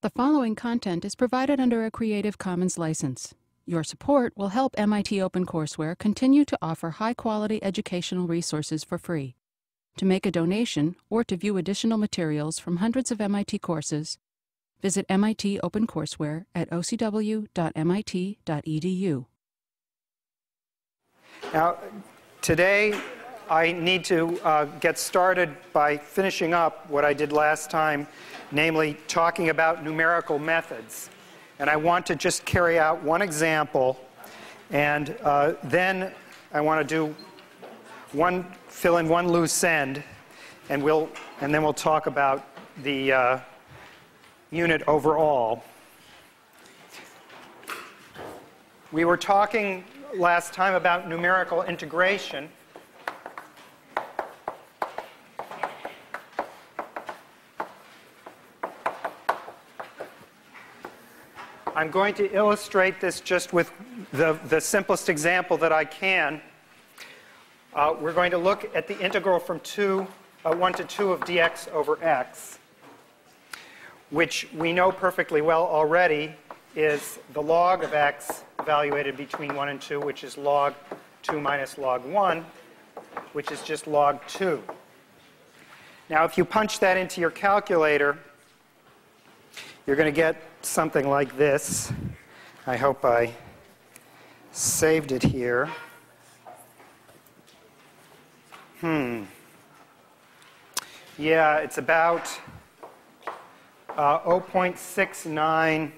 The following content is provided under a Creative Commons license. Your support will help MIT OpenCourseware continue to offer high-quality educational resources for free. To make a donation or to view additional materials from hundreds of MIT courses, visit MIT OpenCourseware at ocw.mit.edu. Now, today I need to get started by finishing up what I did last time, namely talking about numerical methods. And I want to just carry out one example, and then I want to fill in one loose end, and then we'll talk about the unit overall. We were talking last time about numerical integration. I'm going to illustrate this just with the simplest example that I can. We're going to look at the integral from 1 to 2 of dx over x, which we know perfectly well already is the log of x evaluated between 1 and 2, which is log 2 minus log 1, which is just log 2. Now, if you punch that into your calculator, you're going to get something like this. I hope I saved it here. Yeah, it's about 0.69,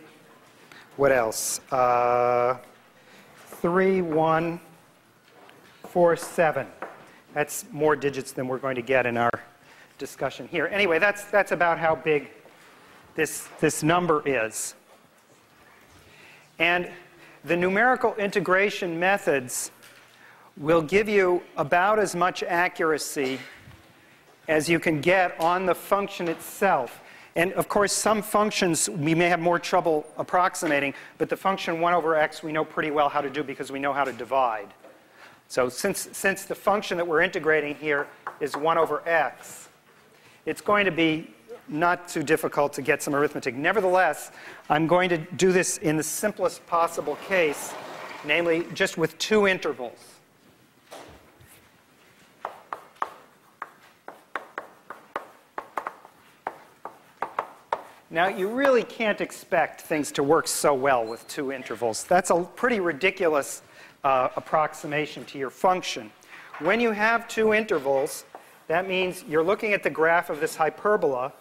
what else? 3147. That's more digits than we're going to get in our discussion here. Anyway, that's about how big this number is. And the numerical integration methods will give you about as much accuracy as you can get on the function itself. And of course, some functions we may have more trouble approximating, but the function 1 over x we know pretty well how to do because we know how to divide. So since the function that we're integrating here is 1 over x, it's going to be not too difficult to get some arithmetic. Nevertheless, I'm going to do this in the simplest possible case, namely just with 2 intervals. Now, you really can't expect things to work so well with 2 intervals. That's a pretty ridiculous approximation to your function. When you have 2 intervals, that means you're looking at the graph of this hyperbola,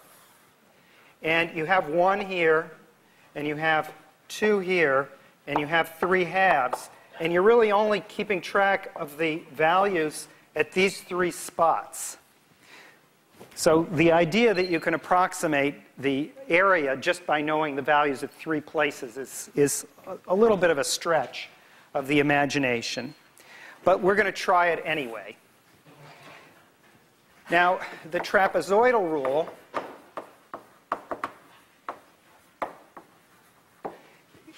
and you have 1 here, and you have 2 here, and you have 3 halves, and you're really only keeping track of the values at these 3 spots. So the idea that you can approximate the area just by knowing the values at 3 places is a little bit of a stretch of the imagination. But we're going to try it anyway. Now, the trapezoidal rule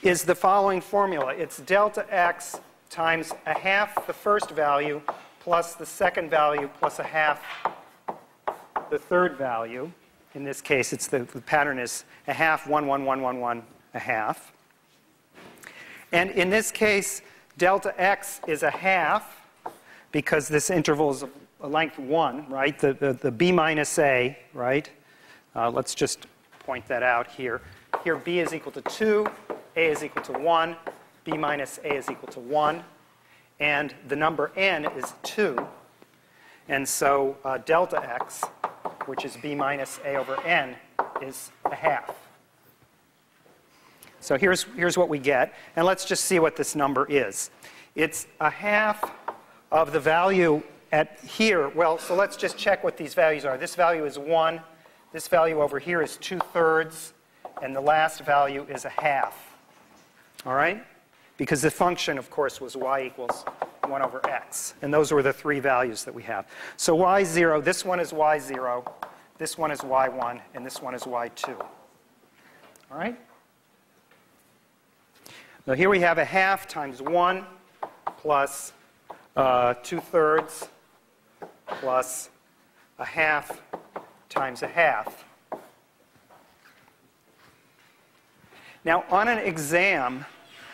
is the following formula. It's delta x times a half the first value plus the second value plus a half the third value. In this case, the pattern is a half, 1, 1, 1, 1, 1, a half. And in this case, delta x is a half because this interval is a length 1, right? The b minus a, right? Let's just point that out here. Here, b is equal to 2. A is equal to 1, b minus a is equal to 1, and the number n is 2. And so delta x, which is b minus a over n, is a half. So here's what we get, and let's just see what this number is. It's a half of the value at here. Well, so let's just check what these values are. This value is 1. This value over here is 2/3, and the last value is a half. All right? Because the function, of course, was y equals 1 over x. And those were the 3 values that we have. So y0, this one is y0, this one is y1, and this one is y2. All right? Now here we have a half times 1 plus 2/3 plus a half times a half. Now, on an exam,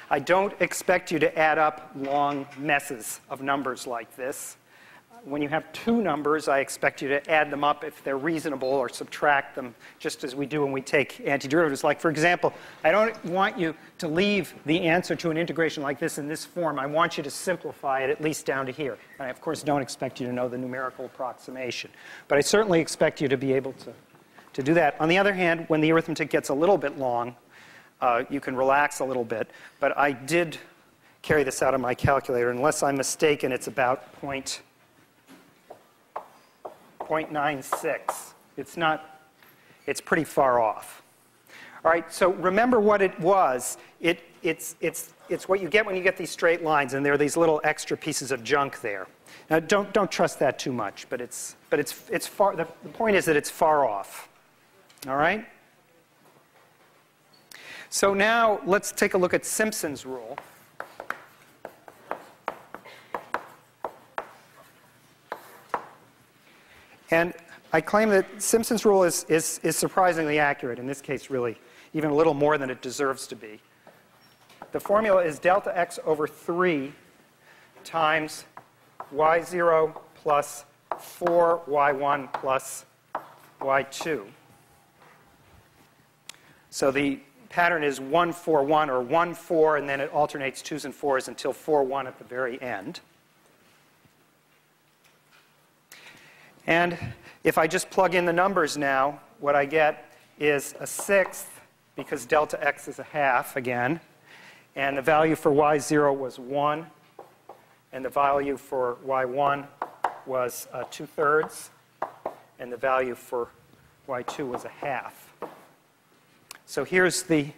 I don't expect you to add up long messes of numbers like this. When you have two numbers, I expect you to add them up if they're reasonable or subtract them, just as we do when we take antiderivatives. Like, for example, I don't want you to leave the answer to an integration like this in this form. I want you to simplify it at least down to here. And I, of course, don't expect you to know the numerical approximation. But I certainly expect you to be able to do that. On the other hand, when the arithmetic gets a little bit long, you can relax a little bit. But I did carry this out on my calculator. Unless I'm mistaken, it's about 0.96. It's pretty far off. All right, so remember what it was. It's what you get when you get these straight lines, and there are these little extra pieces of junk there. Now, don't trust that too much, but it's far. The point is that it's far off. All right. So now let's take a look at Simpson's rule. And I claim that Simpson's rule is surprisingly accurate, in this case really even a little more than it deserves to be. The formula is delta x over 3 times y0 plus 4y1 plus y2. So the pattern is 1, 4, 1, or 1, 4, and then it alternates 2s and 4s until 4, 1 at the very end. And if I just plug in the numbers now, what I get is a sixth, because delta x is a half again. And the value for y0 was 1. And the value for y1 was 2/3. And the value for y2 was a half. So here's the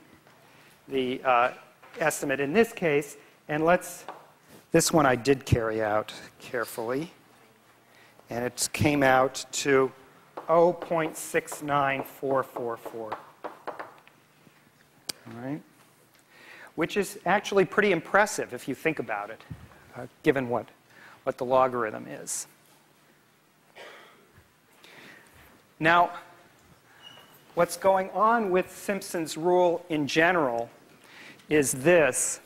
estimate in this case. And this one I did carry out carefully. And it came out to 0.69444. All right? Which is actually pretty impressive if you think about it, given what the logarithm is. Now, what's going on with Simpson's rule in general is this.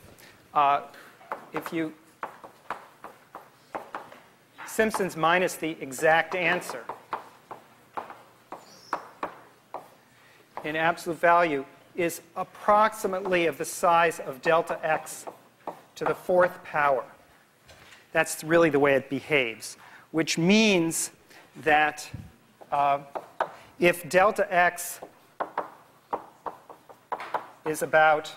Simpson's minus the exact answer in absolute value is approximately of the size of delta x to the 4th power. That's really the way it behaves, which means that if delta x is about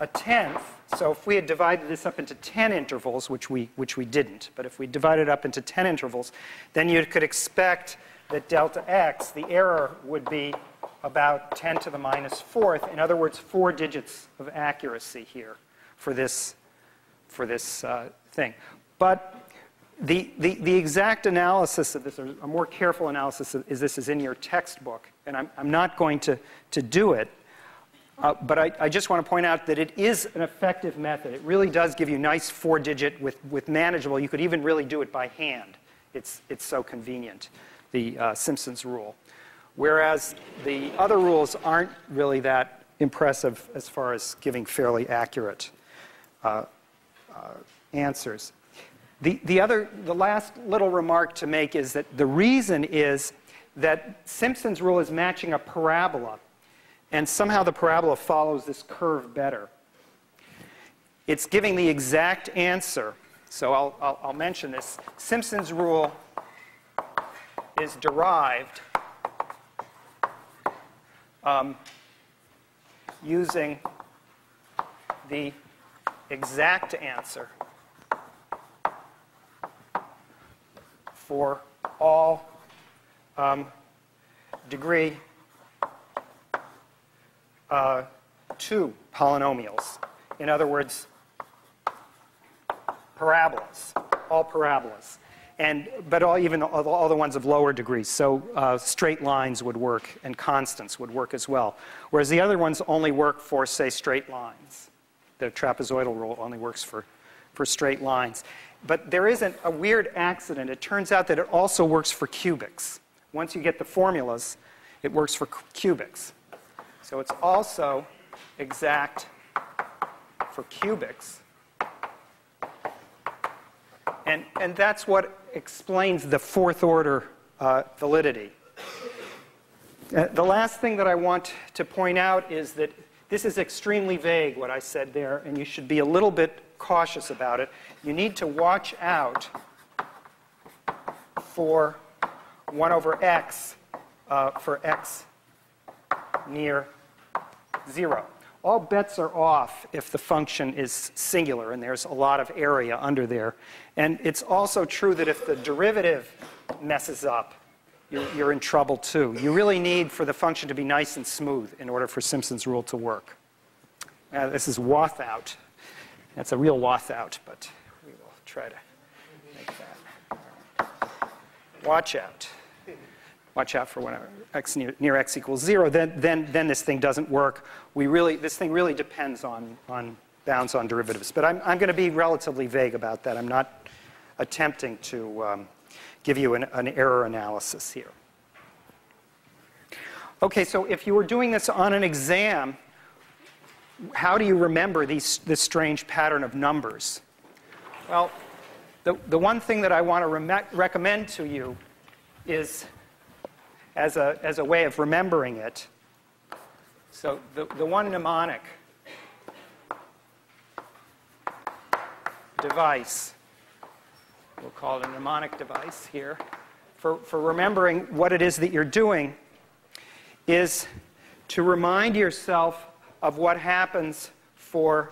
a 10th, so if we had divided this up into 10 intervals, which we didn't, but if we divided it up into 10 intervals, then you could expect that delta x, the error, would be about 10 to the minus 4th. In other words, 4 digits of accuracy here for this thing. But the exact analysis of this, or a more careful analysis of this, is in your textbook, and I'm not going to do it. But I just want to point out that it is an effective method. It really does give you nice 4-digit with manageable. You could even really do it by hand. It's so convenient, the Simpson's rule. Whereas the other rules aren't really that impressive as far as giving fairly accurate answers. The last little remark to make is that the reason is that Simpson's rule is matching a parabola. And somehow the parabola follows this curve better. It's giving the exact answer. So I'll mention this. Simpson's rule is derived using the exact answer for all degree 2 polynomials. In other words, parabolas, all parabolas. But even all the ones of lower degrees. So straight lines would work, and constants would work as well. Whereas the other ones only work for, say, straight lines. The trapezoidal rule only works for straight lines. But there isn't a weird accident. It turns out that it also works for cubics. Once you get the formulas, it works for cubics. So it's also exact for cubics. And that's what explains the fourth order validity. The last thing that I want to point out is that this is extremely vague, what I said there, and you should be a little bit cautious about it. You need to watch out for 1 over x for x near 0. All bets are off if the function is singular and there's a lot of area under there. And it's also true that if the derivative messes up, you're in trouble too. You really need for the function to be nice and smooth in order for Simpson's rule to work. This is Wathout. That's a real Wathout, but we will try to make that. Watch out. Watch out for when x near x equals 0. Then this thing doesn't work. This thing really depends on bounds on derivatives. But I'm going to be relatively vague about that. I'm not attempting to give you an error analysis here. Okay, so if you were doing this on an exam, how do you remember this strange pattern of numbers? Well, the one thing that I want to recommend to you is, as a way of remembering it, so the one mnemonic device, we'll call it a mnemonic device here, for remembering what it is that you're doing, is to remind yourself of what happens for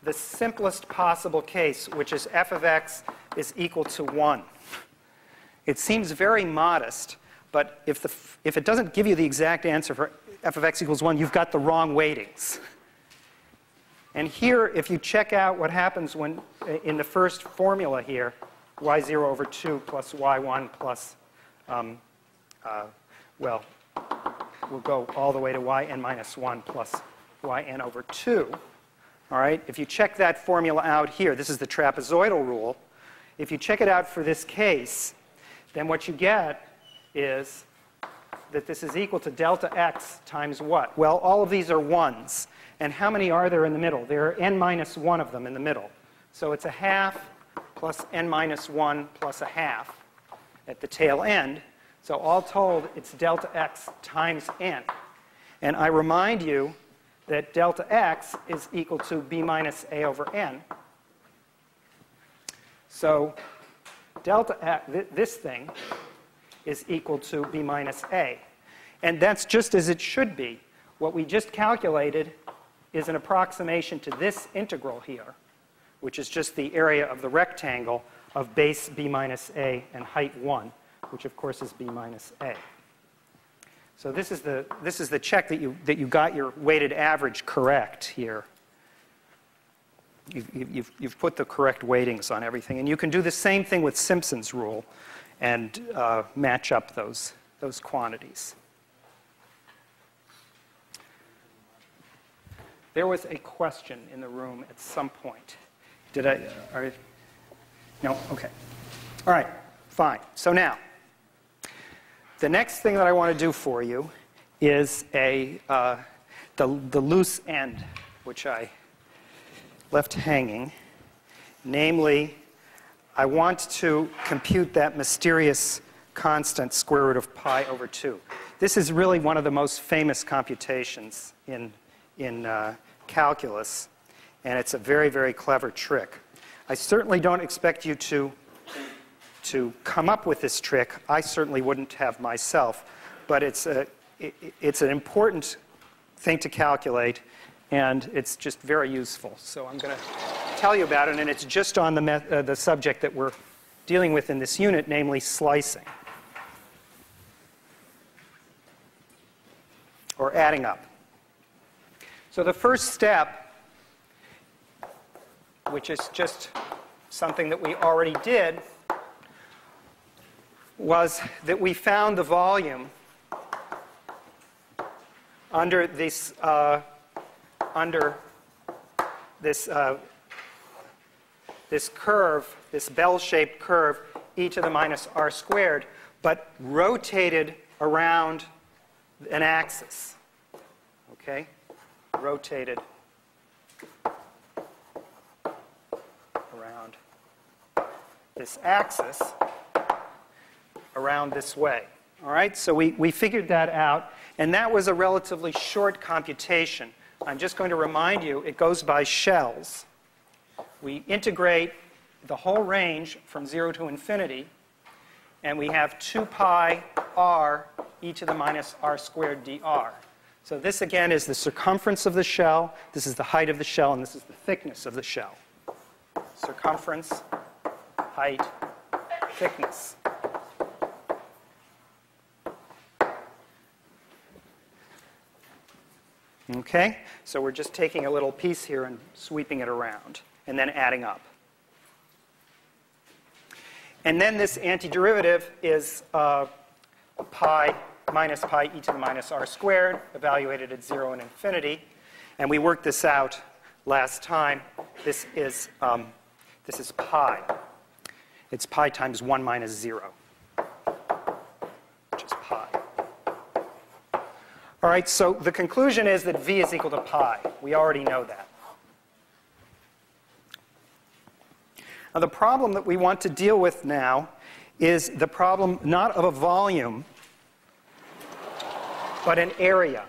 the simplest possible case, which is f of x is equal to 1. It seems very modest, but if it doesn't give you the exact answer for f of x equals 1, you've got the wrong weightings. And here, if you check out what happens when, in the first formula here, y0 over 2 plus y1 plus, well, we'll go all the way to yn minus 1 plus yn over 2. All right? If you check that formula out here, this is the trapezoidal rule. If you check it out for this case, then what you get is that this is equal to delta x times what? Well, all of these are 1s. And how many are there in the middle? There are n minus 1 of them in the middle. So it's a half plus n minus 1 plus a half at the tail end. So all told, it's delta x times n. And I remind you that delta x is equal to b minus a over n. So delta x, this thing, is equal to b minus a. And that's just as it should be. What we just calculated is an approximation to this integral here, which is just the area of the rectangle of base b minus a and height 1, which of course is b minus a. So this is the check that you got your weighted average correct here. You've put the correct weightings on everything, and you can do the same thing with Simpson's rule and match up those quantities. There was a question in the room at some point. Did I? No? Okay. All right. Fine. So now, the next thing that I want to do for you is the loose end, which I left hanging. Namely, I want to compute that mysterious constant square root of pi over 2. This is really one of the most famous computations in calculus, and it's a very, very clever trick. I certainly don't expect you to come up with this trick. I certainly wouldn't have myself, but it's an important thing to calculate, and it's just very useful. So I'm going to tell you about it, and it's just on the subject that we're dealing with in this unit, namely slicing, or adding up. So the first step, which is just something that we already did, was that we found the volume under this curve, this bell-shaped curve, e to the minus r squared, but rotated around an axis. Okay? rotated around this axis around this way. All right, so we figured that out, and that was a relatively short computation. I'm just going to remind you, it goes by shells. We integrate the whole range from 0 to infinity, and we have 2 pi r e to the minus r squared dr. So this, again, is the circumference of the shell, this is the height of the shell, and this is the thickness of the shell. Circumference, height, thickness. Okay, so we're just taking a little piece here and sweeping it around, and then adding up. And then this antiderivative is pi minus pi e to the minus r squared, evaluated at 0 and infinity. And we worked this out last time. This is pi. It's pi times 1 minus 0, which is pi. All right, so the conclusion is that v is equal to pi. We already know that. Now, the problem that we want to deal with now is the problem not of a volume, but an area.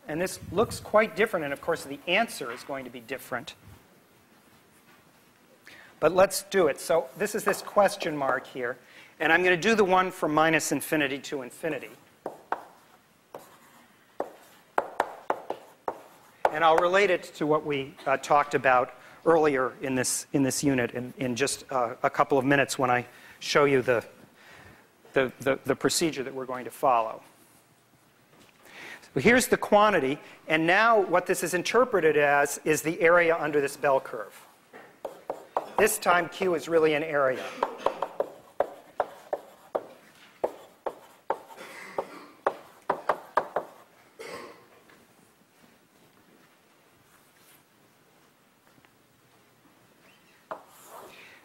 And this looks quite different, and of course the answer is going to be different. But let's do it. So this is this question mark here, and I'm going to do the one from minus infinity to infinity. And I'll relate it to what we talked about earlier in this unit in just a couple of minutes when I show you the procedure that we're going to follow. So here's the quantity, and now what this is interpreted as is the area under this bell curve. This time Q is really an area.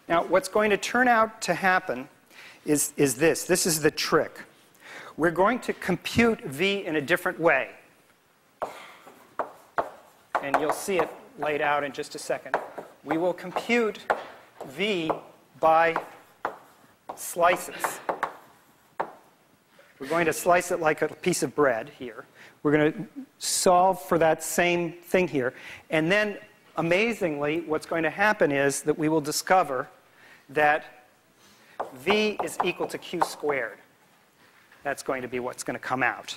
Now, what's going to turn out to happen is this. This is the trick. We're going to compute V in a different way. And you'll see it laid out in just a second. We will compute V by slices. We're going to slice it like a piece of bread here. We're going to solve for that same thing here. And then, amazingly, what's going to happen is that we will discover that V is equal to Q squared. That's going to be what's going to come out.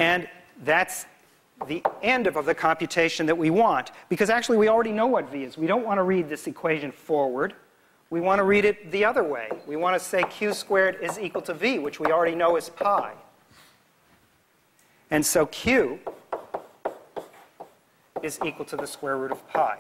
And that's the end of the computation that we want, because actually we already know what V is. We don't want to read this equation forward. We want to read it the other way. We want to say Q squared is equal to V, which we already know is pi. And so Q is equal to the square root of pi.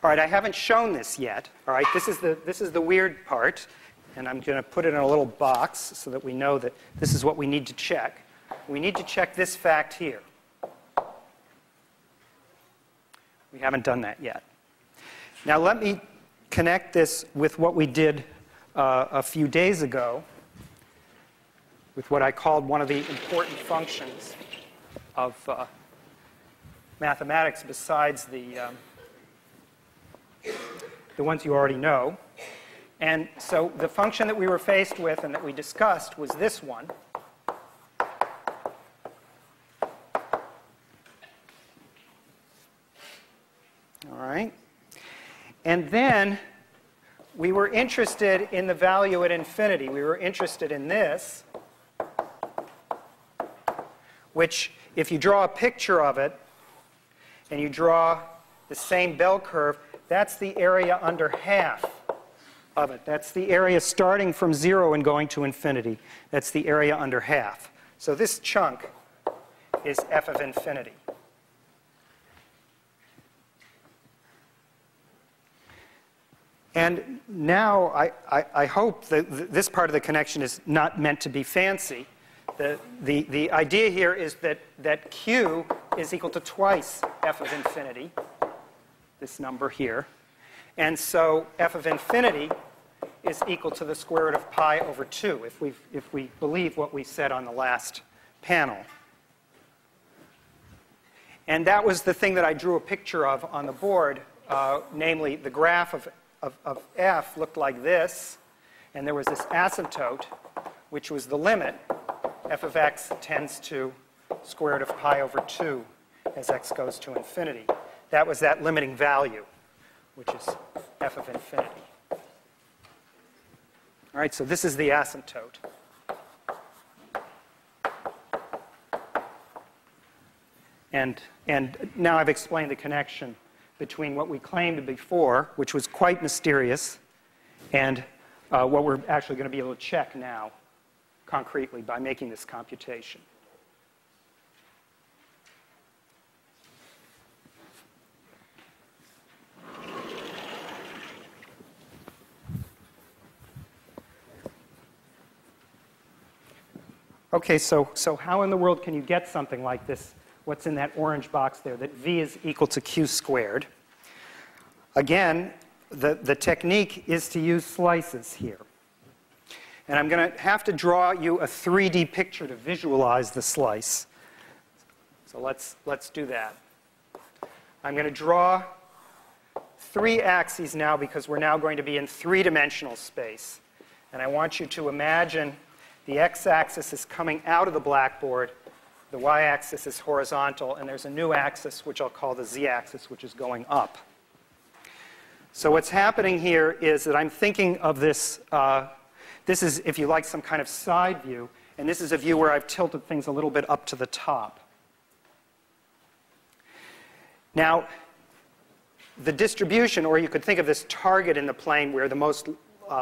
All right, I haven't shown this yet. All right, this is the weird part, and I'm going to put it in a little box so that we know that this is what we need to check. We need to check this fact here. We haven't done that yet. Now let me connect this with what we did a few days ago, with what I called one of the important functions of mathematics besides the ones you already know. And so the function that we were faced with and that we discussed was this one. All right. And then we were interested in the value at infinity. We were interested in this, which, if you draw a picture of it and you draw the same bell curve, that's the area under half of it. That's the area starting from 0 and going to infinity. That's the area under half. So this chunk is f of infinity. And now I hope that this part of the connection is not meant to be fancy. The idea here is that Q is equal to twice f of infinity, this number here. And so f of infinity is equal to the square root of pi over 2, if we believe what we said on the last panel. And that was the thing that I drew a picture of on the board, namely the graph of f looked like this, and there was this asymptote, which was the limit. F of x tends to square root of pi over 2 as x goes to infinity. That was that limiting value, which is f of infinity. All right, so this is the asymptote. And now I've explained the connection between what we claimed before, which was quite mysterious, and what we're actually going to be able to check now concretely by making this computation. Okay, so how in the world can you get something like this? What's in that orange box there, that v is equal to q squared? Again, the technique is to use slices here. And I'm going to have to draw you a 3D picture to visualize the slice. So let's do that. I'm going to draw 3 axes now because we're now going to be in 3-dimensional space. And I want you to imagine the x-axis is coming out of the blackboard, the y-axis is horizontal, and there's a new axis, which I'll call the z-axis, which is going up. So what's happening here is that I'm thinking of this, this is, if you like, some kind of side view, and this is a view where I've tilted things a little bit up to the top. Now, the distribution, or you could think of this target in the plane where the most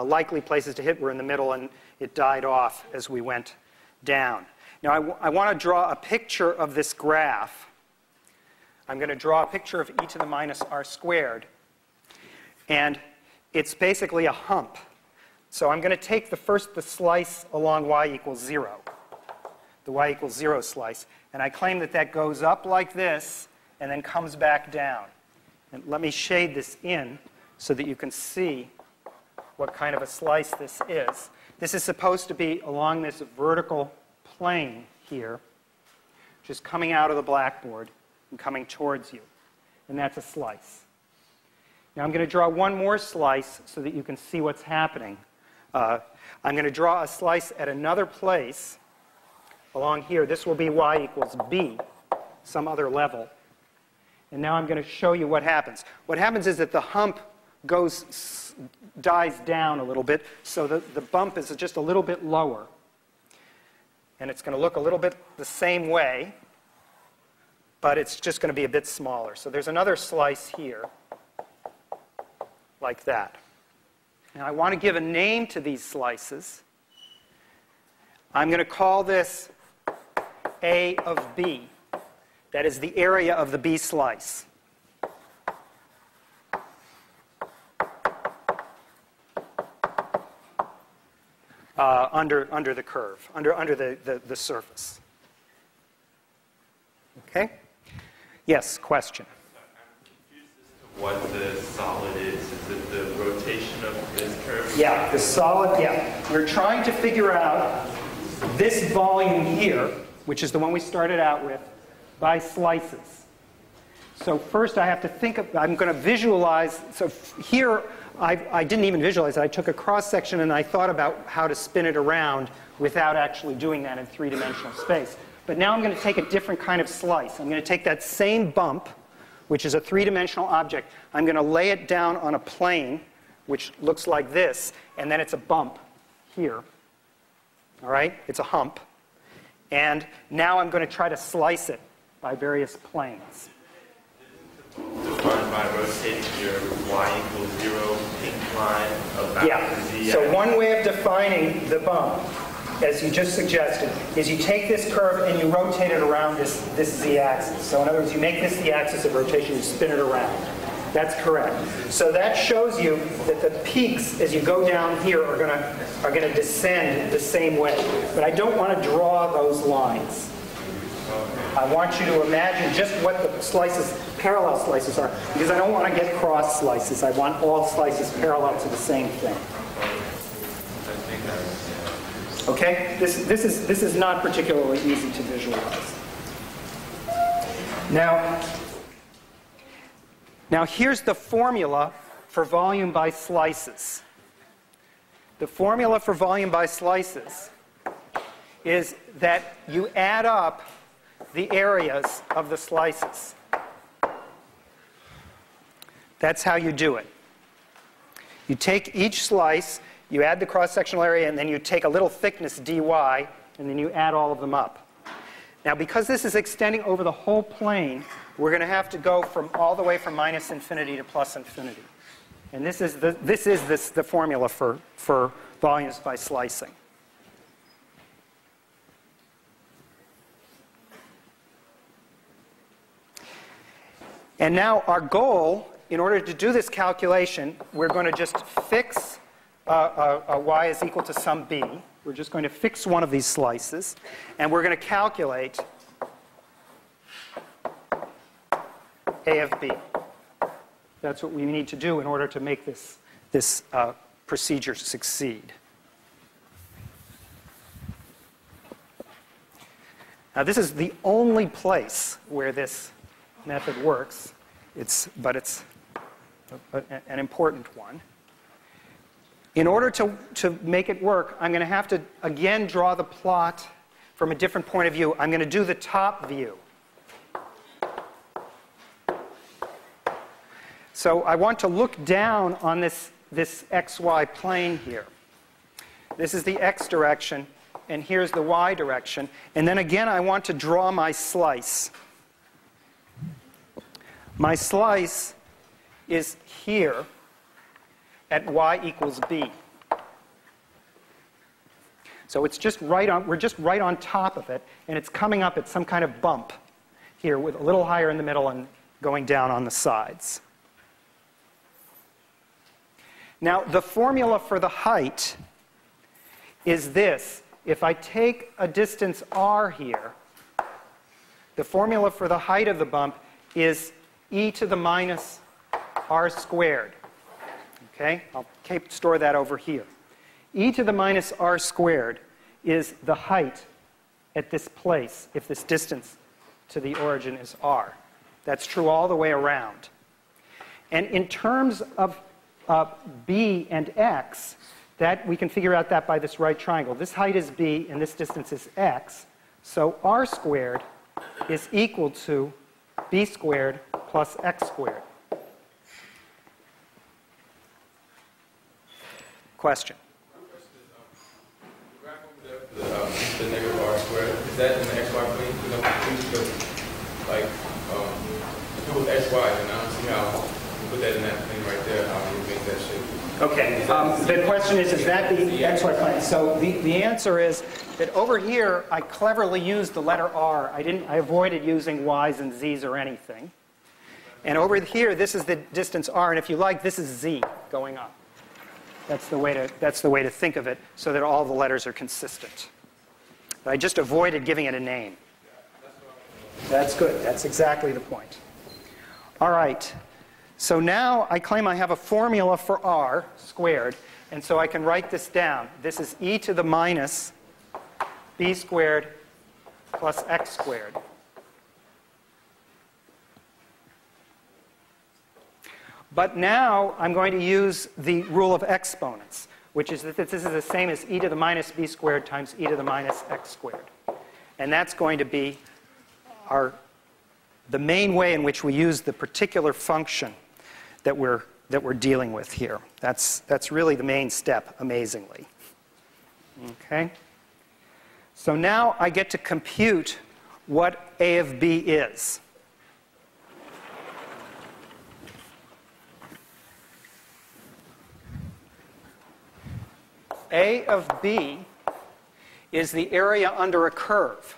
likely places to hit were in the middle, and it died off as we went down. Now, I want to draw a picture of this graph. I'm going to draw a picture of e to the minus r squared. And it's basically a hump. So I'm going to take the slice along y equals 0, the y equals 0 slice. And I claim that that goes up like this and then comes back down. And let me shade this in so that you can see what kind of a slice this is. This is supposed to be along this vertical plane here, which is coming out of the blackboard and coming towards you. And that's a slice. Now I'm going to draw one more slice so that you can see what's happening. I'm going to draw a slice at another place along here. This will be y equals b, some other level. And now I'm going to show you what happens. What happens is that the hump dies down a little bit, so the bump is just a little bit lower. And it's going to look a little bit the same way, but it's just going to be a bit smaller. So there's another slice here, like that. Now I want to give a name to these slices. I'm going to call this A of B. That is the area of the B slice. Under the curve, under the surface. Okay? Yes, question. I'm confused as to what the solid is. Is it the rotation of this curve? Yeah, the solid, yeah. We're trying to figure out this volume here, which is the one we started out with, by slices. So first I have to think of, I'm going to visualize, so here I didn't even visualize it. I took a cross-section and I thought about how to spin it around without actually doing that in 3-dimensional space. But now I'm going to take a different kind of slice. I'm going to take that same bump, which is a 3-dimensional object. I'm going to lay it down on a plane, which looks like this, and then it's a bump here. All right? It's a hump. And now I'm going to try to slice it by various planes. Defined by rotating your y equals 0 pink line about the z. So one way of defining the bump, as you just suggested, is you take this curve and you rotate it around this z-axis. So in other words, you make this the axis of rotation, you spin it around. That's correct. So that shows you that the peaks, as you go down here, are going to descend the same way. But I don't want to draw those lines. I want you to imagine just what the slices parallel slices are, because I don't want to get cross slices. I want all slices parallel to the same thing. Okay? This is not particularly easy to visualize. Now here's the formula for volume by slices. The formula for volume by slices is that you add up the areas of the slices. That's how you do it. You take each slice, you add the cross-sectional area, and then you take a little thickness dy, and then you add all of them up. Now, because this is extending over the whole plane, we're going to have to go from all the way from minus infinity to plus infinity. And this is the formula for volumes by slicing. And now our goal, in order to do this calculation, we're going to just fix y is equal to some b. We're just going to fix one of these slices, and we're going to calculate a of b. That's what we need to do in order to make this procedure succeed. Now, this is the only place where this method works, but it's an important one. In order to make it work, I'm going to have to, again, draw the plot from a different point of view. I'm going to do the top view. So I want to look down on this xy plane here. This is the x direction, and here's the y direction. And then again, I want to draw my slice. My slice is here at y equals b. So it's just right on, we're just right on top of it, and it's coming up at some kind of bump here with a little higher in the middle and going down on the sides. Now, the formula for the height is this. If I take a distance r here, the formula for the height of the bump is e to the minus r squared. Okay? I'll store that over here. E to the minus r squared is the height at this place if this distance to the origin is r. That's true all the way around. And in terms of b and x, that we can figure out that by this right triangle. This height is b and this distance is x. So r squared is equal to b squared plus x squared. Question? The graph over there, the negative r squared, is that in the xy plane? Like, if it was xy, then I don't see how you put that in that plane right there, how you make that shape. Okay. The question is that the xy plane? So the answer is that over here, I cleverly used the letter r. I avoided using y's and z's or anything. And over here, this is the distance r, and if you like, this is z going up. That's the way to think of it, so that all the letters are consistent. But I just avoided giving it a name. That's good. That's exactly the point. All right. So now I claim I have a formula for r squared, and so I can write this down. This is e to the minus b squared plus x squared. But now I'm going to use the rule of exponents, which is that this is the same as e to the minus b squared times e to the minus x squared. And that's going to be the main way in which we use the particular function that we're dealing with here. That's really the main step, amazingly. Okay? So now I get to compute what a of b is. A of b is the area under a curve.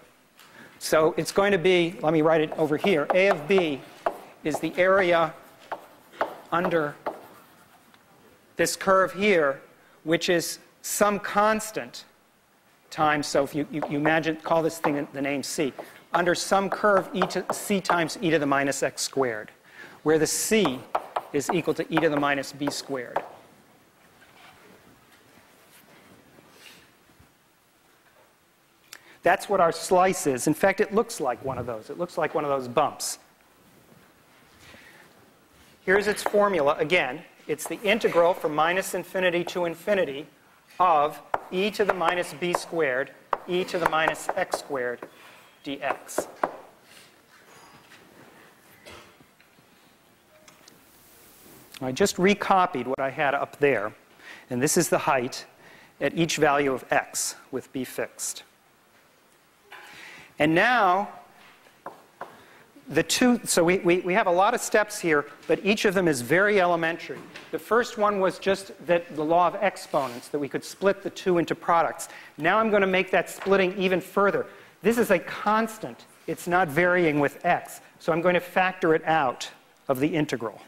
So it's going to be, let me write it over here, A of b is the area under this curve here, which is some constant times, so if you imagine, call this thing the name c, under some curve c times e to the minus x squared. where the c is equal to e to the minus b squared. That's what our slice is. In fact, it looks like one of those. It looks like one of those bumps. Here's its formula again. It's the integral from minus infinity to infinity of e to the minus b squared, e to the minus x squared dx. I just recopied what I had up there, and this is the height at each value of x with b fixed. And now, so we have a lot of steps here, but each of them is very elementary. The first one was just that the law of exponents, that we could split the two into products. Now I'm going to make that splitting even further. This is a constant. It's not varying with x. So I'm going to factor it out of the integral.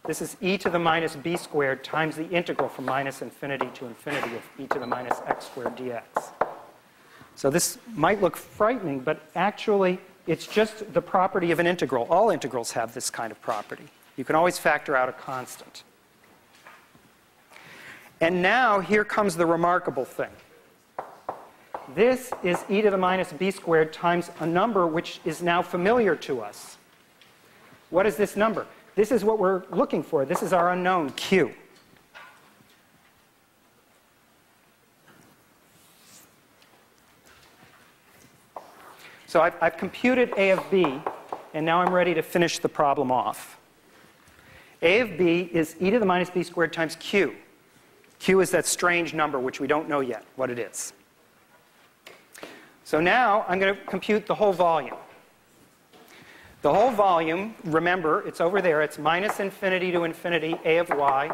This is e to the minus b squared times the integral from minus infinity to infinity of e to the minus x squared dx. So this might look frightening, but actually it's just the property of an integral. All integrals have this kind of property. You can always factor out a constant. And now here comes the remarkable thing. This is e to the minus b squared times a number which is now familiar to us. What is this number? This is what we're looking for. This is our unknown, q. So I've computed a of b, and now I'm ready to finish the problem off. A of b is e to the minus b squared times q. Q is that strange number which we don't know yet what it is. So now I'm going to compute the whole volume. The whole volume, remember, it's over there. It's minus infinity to infinity a of y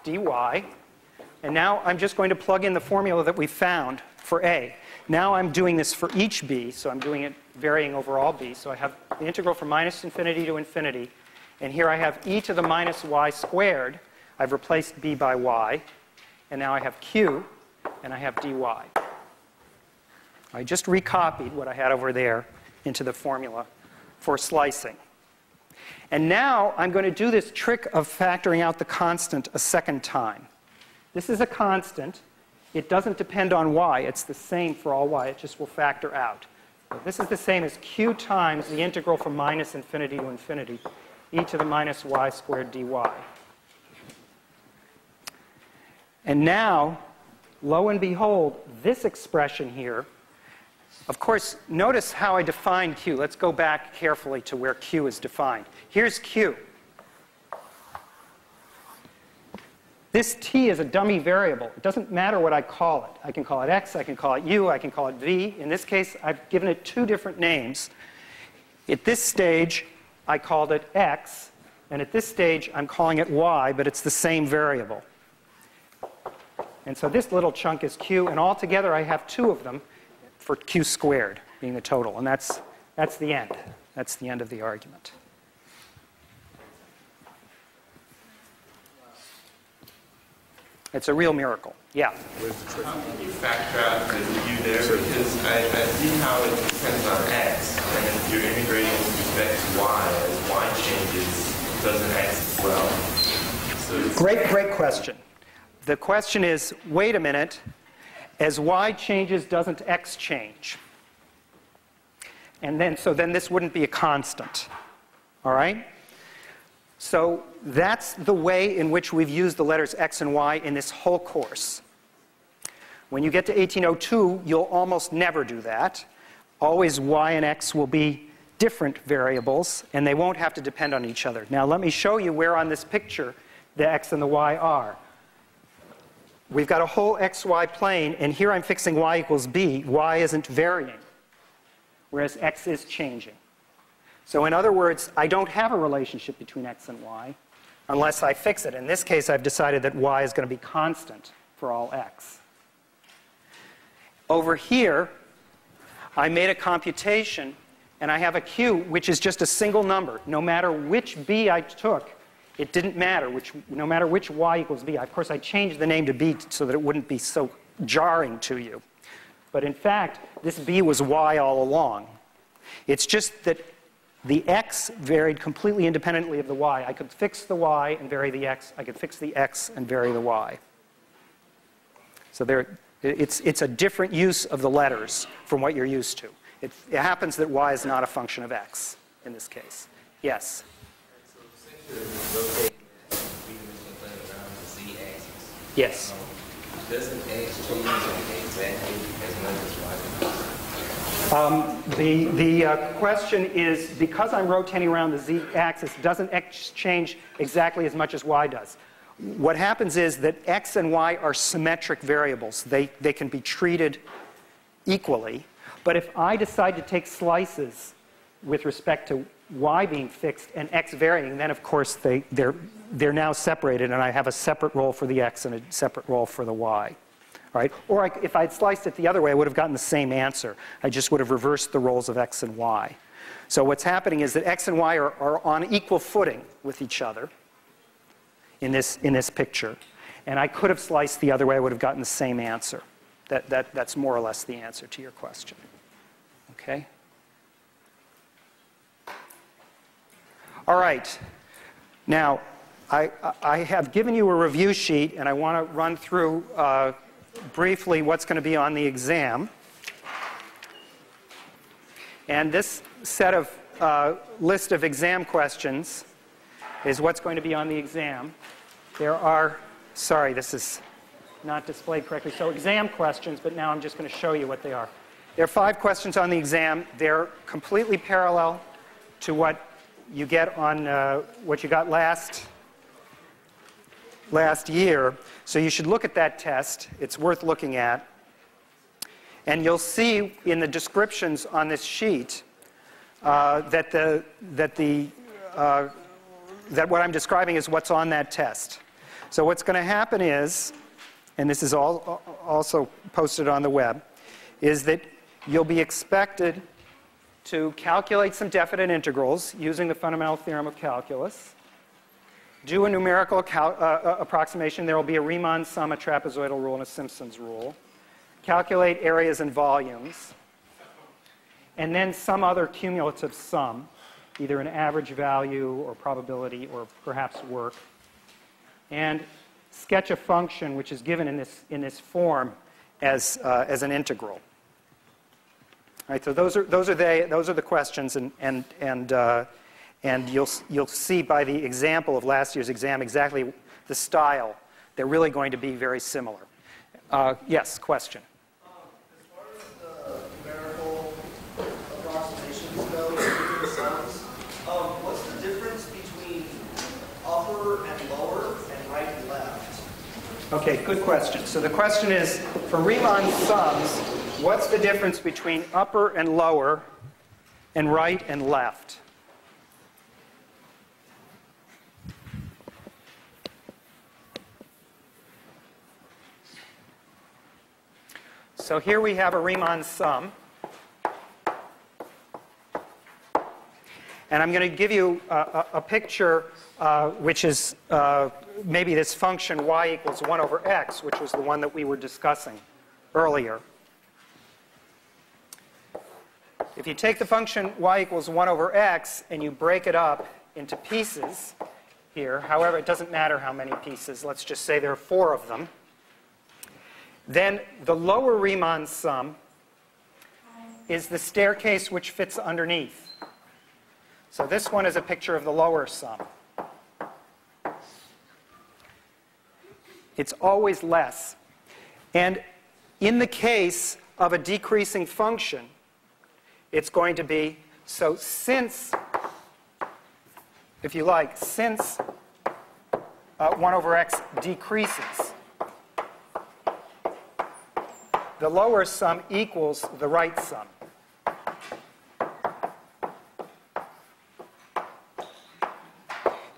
dy. And now I'm just going to plug in the formula that we found for a. Now I'm doing this for each b, so I'm doing it varying over all b. So I have the integral from minus infinity to infinity. And here I have e to the minus y squared. I've replaced b by y. And now I have q, and I have dy. I just recopied what I had over there into the formula for slicing. And now I'm going to do this trick of factoring out the constant a second time. This is a constant. It doesn't depend on y. It's the same for all y. It just will factor out. So this is the same as q times the integral from minus infinity to infinity, e to the minus y squared dy. And now, lo and behold, this expression here, of course, notice how I defined q. Let's go back carefully to where q is defined. Here's q. This t is a dummy variable. It doesn't matter what I call it. I can call it x, I can call it u, I can call it v. In this case, I've given it two different names. At this stage, I called it x, and at this stage, I'm calling it y, but it's the same variable. And so this little chunk is q, and altogether I have two of them for q squared being the total. And that's the end. That's the end of the argument. It's a real miracle. Yeah? How can you factor out the u there? Because I see how it depends on x, and if you're integrating with respect to y, as y changes, doesn't x as well? So Great question. The question is, wait a minute, as y changes, doesn't x change? And then, so then this wouldn't be a constant. All right? So that's the way in which we've used the letters x and y in this whole course. When you get to 1802, you'll almost never do that. Always y and x will be different variables, and they won't have to depend on each other. Now let me show you where on this picture the x and the y are. We've got a whole xy plane, and here I'm fixing y equals b. Y isn't varying, whereas x is changing. So in other words, I don't have a relationship between x and y unless I fix it. In this case, I've decided that y is going to be constant for all x. Over here, I made a computation, and I have a q, which is just a single number. No matter which b I took, it didn't matter. No matter which y equals b. Of course, I changed the name to b so that it wouldn't be so jarring to you. But in fact, this b was y all along. It's just that the x varied completely independently of the y. I could fix the y and vary the x. I could fix the x and vary the y. So it's a different use of the letters from what you're used to. It happens that y is not a function of x in this case. Yes? So since you're rotating this three-dimensional plane around the z-axis, Yes. doesn't x change exactly as much as y does? The question is, because I'm rotating around the z-axis, doesn't x change exactly as much as y does? What happens is that x and y are symmetric variables. They can be treated equally. But if I decide to take slices with respect to y being fixed and x varying, then of course they're now separated, and I have a separate role for the x and a separate role for the y. Right? Or if I'd sliced it the other way, I would have gotten the same answer. I just would have reversed the roles of x and y. So what's happening is that x and y are on equal footing with each other in this picture. And I could have sliced the other way. I would have gotten the same answer. That's more or less the answer to your question. Okay? All right. Now, I have given you a review sheet, and I want to run through briefly what's going to be on the exam. And this set of list of exam questions is what's going to be on the exam. There are, sorry, this is not displayed correctly. So exam questions, but now I'm just going to show you what they are. There are 5 questions on the exam. They're completely parallel to what you get on what you got last year. So you should look at that test. It's worth looking at. And you'll see in the descriptions on this sheet that what I'm describing is what's on that test. So what's going to happen is, and this is also posted on the web, is that you'll be expected to calculate some definite integrals using the fundamental theorem of calculus, do a numerical approximation. There will be a Riemann sum, a trapezoidal rule, and a Simpson's rule. Calculate areas and volumes, and then some other cumulative sum, either an average value or probability or perhaps work, and sketch a function which is given in this form as an integral. All right, so those are the questions, and you'll see by the example of last year's exam exactly the style. They're really going to be very similar. Yes, question. As far as the numerical approximations go to the sums, what's the difference between upper and lower and right and left? Okay, good question. So the question is, for Riemann sums, what's the difference between upper and lower and right and left? So here we have a Riemann sum. And I'm going to give you a picture which is maybe this function y equals 1 over x, which was the one that we were discussing earlier. If you take the function y equals 1 over x and you break it up into pieces here, however, it doesn't matter how many pieces. Let's just say there are 4 of them. Then the lower Riemann sum is the staircase which fits underneath. So this one is a picture of the lower sum. It's always less. And in the case of a decreasing function, it's going to be, so since, if you like, since 1 over x decreases, the lower sum equals the right sum.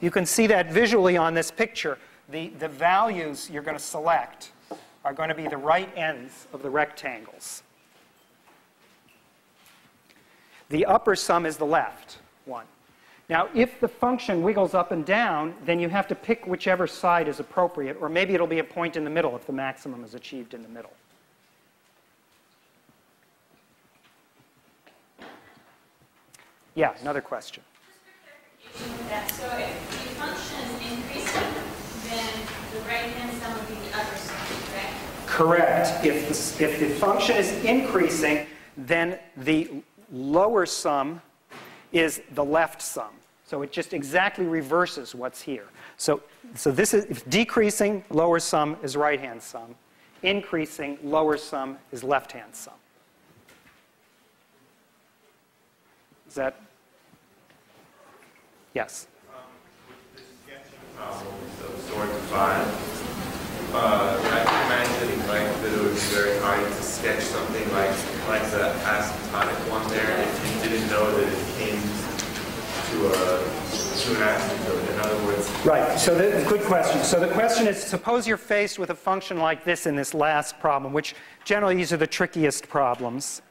You can see that visually on this picture. The values you're going to select are going to be the right ends of the rectangles. The upper sum is the left one. Now, if the function wiggles up and down, then you have to pick whichever side is appropriate, or maybe it'll be a point in the middle if the maximum is achieved in the middle. Yeah, another question. So if the function is increasing, then the right-hand sum would be the other sum, correct? Correct. If the function is increasing, then the lower sum is the left sum. So it just exactly reverses what's here. So this is, if decreasing, lower sum is right-hand sum. Increasing, lower sum is left-hand sum. Is that? Yes? With the sketching problems of sort 5, I can imagine that it would be very hard to sketch something like the asymptotic one there if you didn't know that it came to an asymptote. In other words... Right. So good question. So the question is, suppose you're faced with a function like this in this last problem, which generally these are the trickiest problems.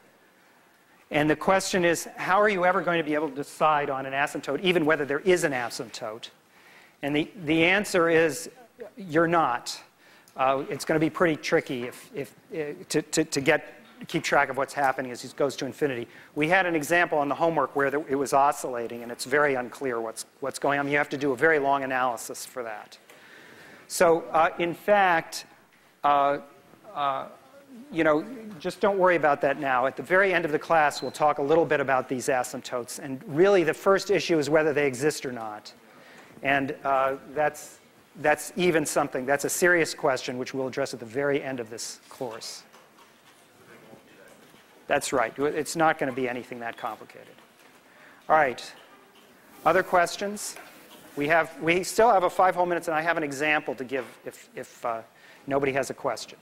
And the question is, how are you ever going to be able to decide on an asymptote, even whether there is an asymptote? And the answer is, you're not. It's going to be pretty tricky to keep track of what's happening as it goes to infinity. We had an example on the homework where it was oscillating, and it's very unclear what's going on. You have to do a very long analysis for that. So, in fact, you know, just don't worry about that now. At the very end of the class, we'll talk a little bit about these asymptotes. And really, the first issue is whether they exist or not. And that's even something. That's a serious question, which we'll address at the very end of this course. That's right. It's not going to be anything that complicated. All right. Other questions? We still have 5 whole minutes, and I have an example to give if nobody has a question.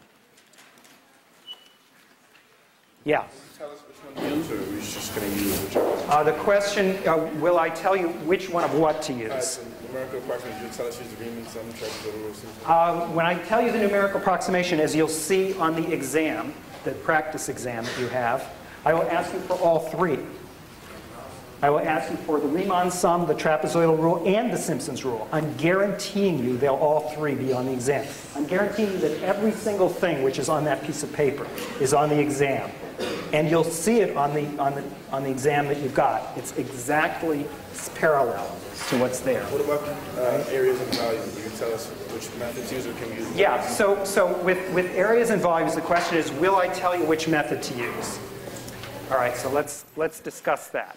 Yeah. Tell us which one to use, or are we just going to use whichever? The question, will I tell you which one of what to use? Numerical approximation, you tell us use the Riemann sum, trapezoidal. When I tell you the numerical approximation, as you'll see on the exam, the practice exam that you have, I will ask you for all 3. I will ask you for the Riemann sum, the trapezoidal rule, and the Simpson's rule. I'm guaranteeing you they'll all 3 be on the exam. I'm guaranteeing you that every single thing which is on that piece of paper is on the exam. And you'll see it on the exam that you've got. It's exactly parallel to what's there. What about areas and values? You can tell us which method to use, or can we use? Yeah, so with areas and volumes, the question is, will I tell you which method to use? All right, so let's discuss that.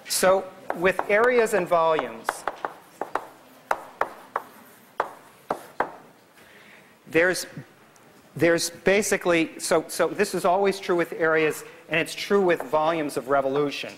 So with areas and volumes, there's basically, so this is always true with areas, and it's true with volumes of revolution.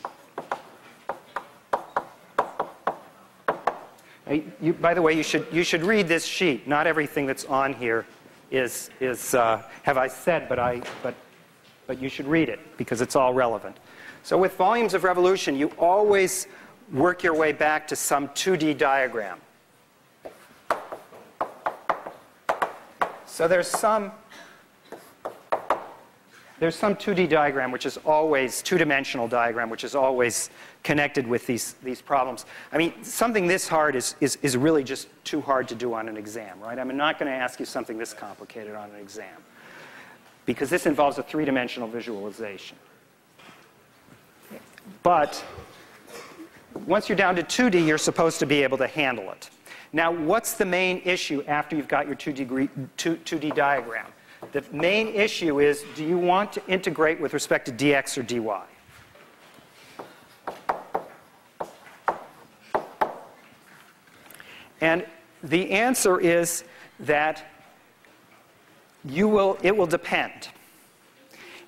By the way, you should read this sheet. Not everything that's on here is have I said, but you should read it because it's all relevant. So with volumes of revolution, you always work your way back to some 2D diagram. So there's some 2D diagram which is always, two-dimensional diagram, which is always connected with these problems. I mean, something this hard is really just too hard to do on an exam, right? I'm not going to ask you something this complicated on an exam because this involves a three-dimensional visualization. But once you're down to 2D, you're supposed to be able to handle it. Now, what's the main issue after you've got your 2D diagram? The main issue is, do you want to integrate with respect to dx or dy? And the answer is that it will depend.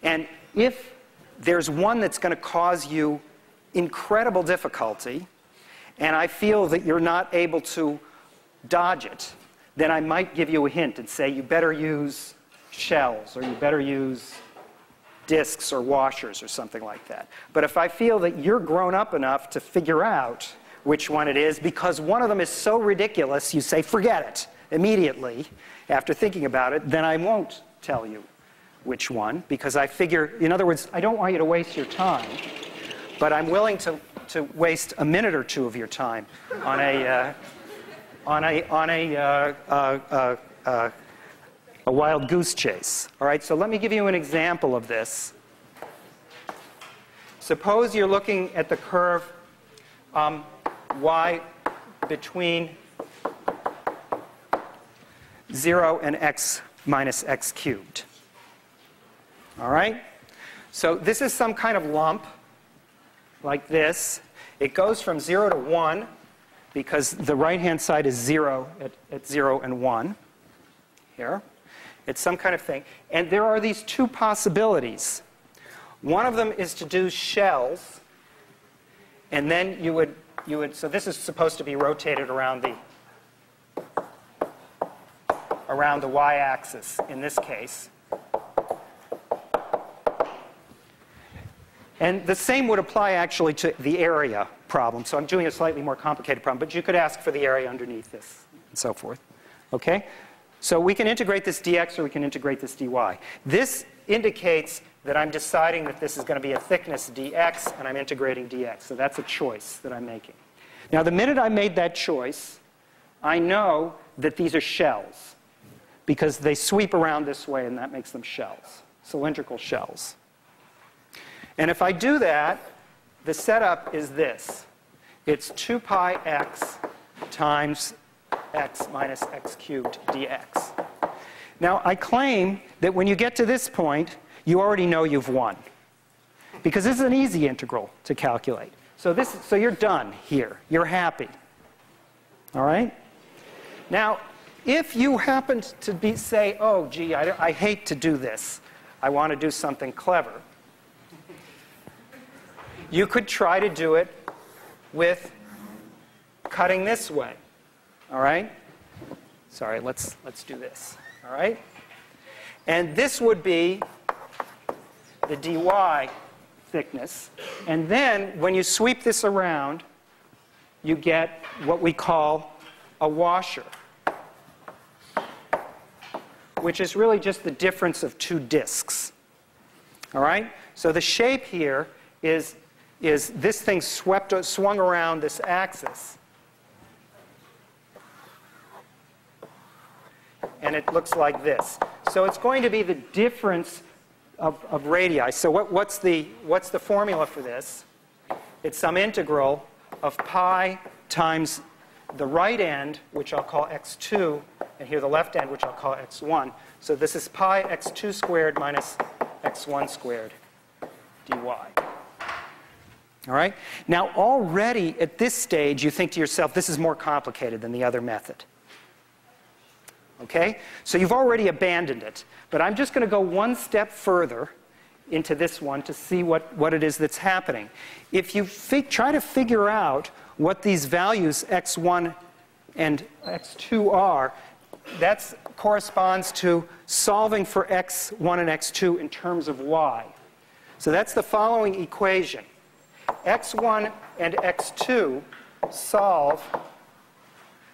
And if there's one that's going to cause you incredible difficulty, and I feel that you're not able to dodge it, then I might give you a hint and say you better use shells, or you better use discs or washers or something like that. But if I feel that you're grown up enough to figure out which one it is, because one of them is so ridiculous, you say, forget it immediately after thinking about it, then I won't tell you which one, because I figure, in other words, I don't want you to waste your time, but I'm willing to waste a minute or two of your time on on a wild goose chase. All right, so let me give you an example of this. Suppose you're looking at the curve y between 0 and x minus x cubed. All right? So this is some kind of lump like this. It goes from 0 to 1 because the right-hand side is 0 at 0 and 1 here. It's some kind of thing. And there are these two possibilities. One of them is to do shells, and then you would, so this is supposed to be rotated around the y-axis in this case. And the same would apply actually to the area problem. So I'm doing a slightly more complicated problem, but you could ask for the area underneath this and so forth. Okay? So we can integrate this dx or we can integrate this dy. This indicates that I'm deciding that this is going to be a thickness dx and I'm integrating dx. So that's a choice that I'm making. Now the minute I made that choice, I know that these are shells because they sweep around this way and that makes them shells, cylindrical shells. And if I do that, the setup is this. It's 2 pi x times x minus x cubed dx. Now, I claim that when you get to this point, you already know you've won. Because this is an easy integral to calculate. So you're done here. You're happy. All right? Now, if you happen to say, oh, gee, I hate to do this. I want to do something clever. You could try to do it with cutting this way. All right? Sorry, let's do this. All right? And this would be the dy thickness. And then when you sweep this around, you get what we call a washer, which is really just the difference of two disks. All right? So the shape here is this thing swung around this axis. And it looks like this. So it's going to be the difference of radii. So what's the formula for this? It's some integral of pi times the right end, which I'll call x2, and here the left end, which I'll call x1. So this is pi x2 squared minus x1 squared dy. All right? Now, already at this stage, you think to yourself, this is more complicated than the other method. Okay? So you've already abandoned it. But I'm just going to go one step further into this one to see what it is that's happening. If you try to figure out what these values x1 and x2 are, that corresponds to solving for x1 and x2 in terms of y. So that's the following equation. x1 and x2 solve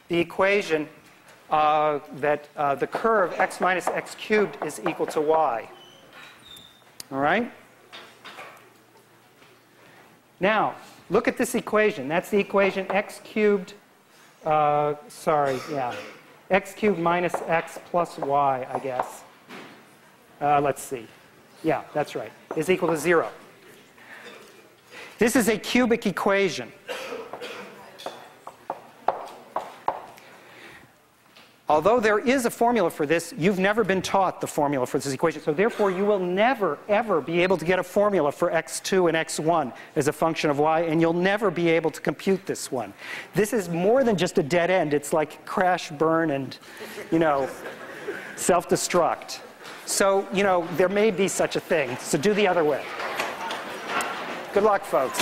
the equation that the curve x minus x cubed is equal to y. All right? Now, look at this equation. That's the equation x cubed, x cubed minus x plus y, I guess. Let's see. Yeah, that's right. Is equal to 0. This is a cubic equation. Although there is a formula for this, you've never been taught the formula for this equation. So therefore, you will never, ever be able to get a formula for x2 and x1 as a function of y, and you'll never be able to compute this one. This is more than just a dead end. It's like crash, burn, and, self-destruct. So, there may be such a thing. So do the other way. Good luck, folks.